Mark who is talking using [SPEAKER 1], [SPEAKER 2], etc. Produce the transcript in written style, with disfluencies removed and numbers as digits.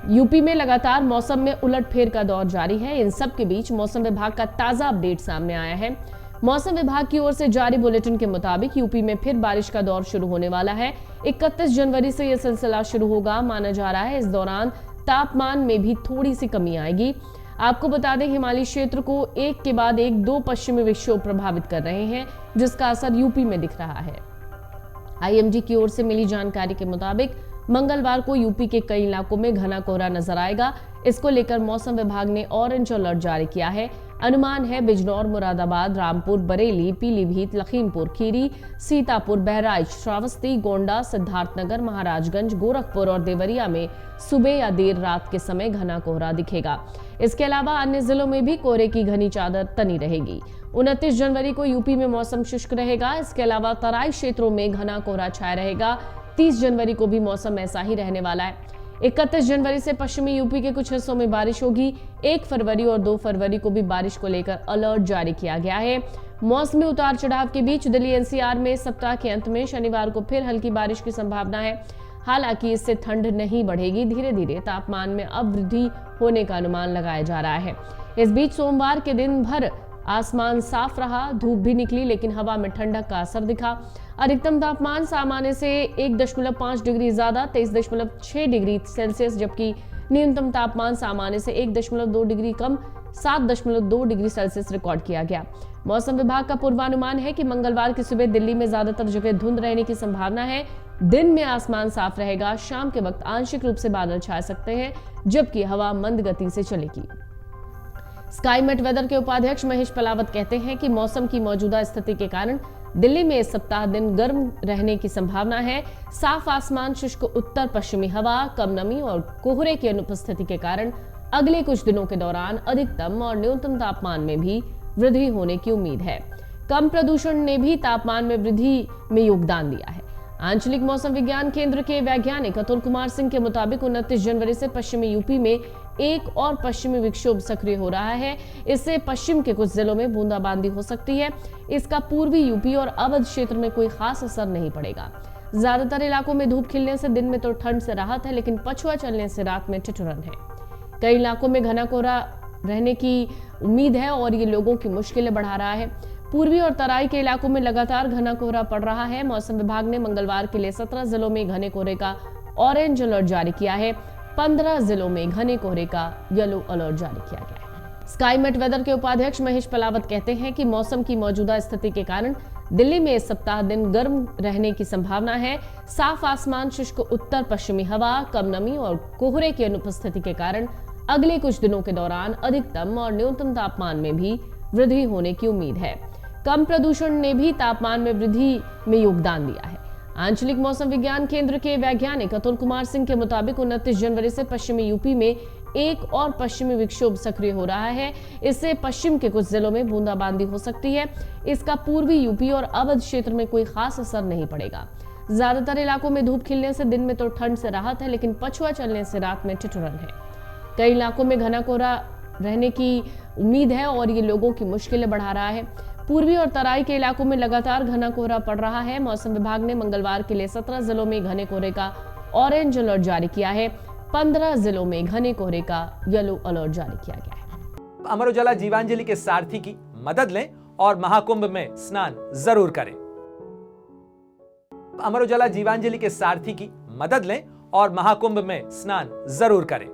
[SPEAKER 1] UP में लगातार मौसम में उलटफेर का दौर जारी है। इन सब के बीच मौसम विभाग का ताजा अपडेट सामने आया है। मौसम विभाग की ओर से जारी बुलेटिन के मुताबिक यूपी में फिर बारिश का दौर शुरू होने वाला है। 31 जनवरी से यह सिलसिला शुरू होगा माना जा रहा है। इस दौरान तापमान में भी थोड़ी सी कमी आएगी। आपको बता दें, हिमालयी क्षेत्र को एक के बाद एक 2 पश्चिमी विक्षोभ प्रभावित कर रहे हैं, जिसका असर यूपी में दिख रहा है। आईएमडी की ओर से मिली जानकारी के मुताबिक मंगलवार को यूपी के कई इलाकों में घना कोहरा नजर आएगा। इसको लेकर मौसम विभाग ने ऑरेंज अलर्ट जारी किया है। अनुमान है बिजनौर, मुरादाबाद, रामपुर, बरेली, पीलीभीत, लखीमपुर खीरी, सीतापुर, बहराइच, श्रावस्ती, गोंडा, सिद्धार्थनगर, महाराजगंज, गोरखपुर और देवरिया में सुबह या देर रात के समय घना कोहरा दिखेगा। इसके अलावा अन्य जिलों में भी कोहरे की घनी चादर तनी रहेगी। 29 जनवरी को यूपी में मौसम शुष्क रहेगा। इसके अलावा तराई क्षेत्रों में घना कोहरा छाया रहेगा। 30 जनवरी को भी मौसम ऐसा ही रहने वाला है। 31 जनवरी से पश्चिमी यूपी के कुछ हिस्सों में बारिश होगी। 1 फरवरी और 2 फरवरी को भी बारिश को लेकर अलर्ट जारी किया गया है। मौसमी उतार चढ़ाव के बीच दिल्ली एनसीआर में सप्ताह के अंत में शनिवार को फिर हल्की बारिश की संभावना है। हालांकि इससे ठंड नहीं बढ़ेगी, धीरे धीरे तापमान में अब वृद्धि होने का अनुमान लगाया जा रहा है। इस बीच सोमवार के दिन भर आसमान साफ रहा, धूप भी निकली, लेकिन हवा में ठंडक का असर दिखा। अधिकतम तापमान सामान्य से 1.5 डिग्री ज्यादा 23.6 डिग्री सेल्सियस, जबकि न्यूनतम तापमान सामान्य से 1.2 डिग्री कम 7.2 डिग्री सेल्सियस रिकॉर्ड किया गया। मौसम विभाग का पूर्वानुमान है कि मंगलवार की सुबह दिल्ली में ज्यादातर जगह धुंध रहने की संभावना है। दिन में आसमान साफ रहेगा। शाम के वक्त आंशिक रूप से बादल छा सकते हैं, जबकि हवा मंद गति से चलेगी। स्काईमेट वेदर के उपाध्यक्ष महेश पलावत कहते हैं कि मौसम की मौजूदा स्थिति के कारण दिल्ली में इस सप्ताह दिन गर्म रहने की संभावना है। साफ आसमान, शुष्क उत्तर पश्चिमी हवा, कम नमी और कोहरे की अनुपस्थिति के कारण अगले कुछ दिनों के दौरान अधिकतम और न्यूनतम तापमान में भी वृद्धि होने की उम्मीद है। कम प्रदूषण ने भी तापमान में वृद्धि में योगदान दिया है। आंचलिक मौसम विज्ञान केंद्र के वैज्ञानिक अतुल कुमार सिंह के मुताबिक 29 जनवरी से पश्चिमी यूपी में एक और पश्चिमी विक्षोभ सक्रिय हो रहा है। इससे पश्चिम के कुछ जिलों में बूंदाबांदी हो सकती है। इसका पूर्वी यूपी और अवध क्षेत्र में कोई खास असर नहीं पड़ेगा। ज्यादातर इलाकों में धूप खिलने से दिन में तो ठंड से राहत है, लेकिन पछुआ चलने से रात में ठिठुरन है। कई इलाकों में घना कोहरा रहने की उम्मीद है और ये लोगों की मुश्किलें बढ़ा रहा है। पूर्वी और तराई के इलाकों में लगातार घना कोहरा पड़ रहा है। मौसम विभाग ने मंगलवार के लिए 17 जिलों में घने कोहरे का ऑरेंज अलर्ट जारी किया है। 15 जिलों में घने कोहरे का येलो अलर्ट जारी किया गया है। स्काईमेट वेदर के उपाध्यक्ष महेश पलावत कहते हैं कि मौसम की मौजूदा स्थिति के कारण दिल्ली में इस सप्ताह दिन गर्म रहने की संभावना है। साफ आसमान, शुष्क उत्तर पश्चिमी हवा, कम नमी और कोहरे की अनुपस्थिति के कारण अगले कुछ दिनों के दौरान अधिकतम और न्यूनतम तापमान में भी वृद्धि होने की उम्मीद है। कम प्रदूषण ने भी तापमान में वृद्धि में योगदान दिया है। आंचलिक मौसम विज्ञान केंद्र के वैज्ञानिक अतुल कुमार सिंह के मुताबिक 29 जनवरी से पश्चिमी यूपी में एक और पश्चिमी विक्षोभ सक्रिय हो रहा है। इससे पश्चिम के कुछ जिलों में बूंदाबांदी हो सकती है। इसका पूर्वी यूपी और अवध क्षेत्र में कोई खास असर नहीं पड़ेगा। ज्यादातर इलाकों में धूप खिलने से दिन में तो ठंड से राहत है, लेकिन पछुआ चलने से रात में ठिठुरन है। कई इलाकों में घना कोहरा रहने की उम्मीद है और ये लोगों की मुश्किलें बढ़ा रहा है। पूर्वी और तराई के इलाकों में लगातार घना कोहरा पड़ रहा है। मौसम विभाग ने मंगलवार के लिए 17 जिलों में घने कोहरे का ऑरेंज अलर्ट जारी किया है। 15 जिलों में घने कोहरे का येलो अलर्ट जारी किया गया है।
[SPEAKER 2] अमर उजाला जीवांजलि के सारथी की मदद लें और महाकुंभ में स्नान जरूर करें। अमर उजाला जीवांजलि के सारथी की मदद लें और महाकुंभ में स्नान जरूर करें।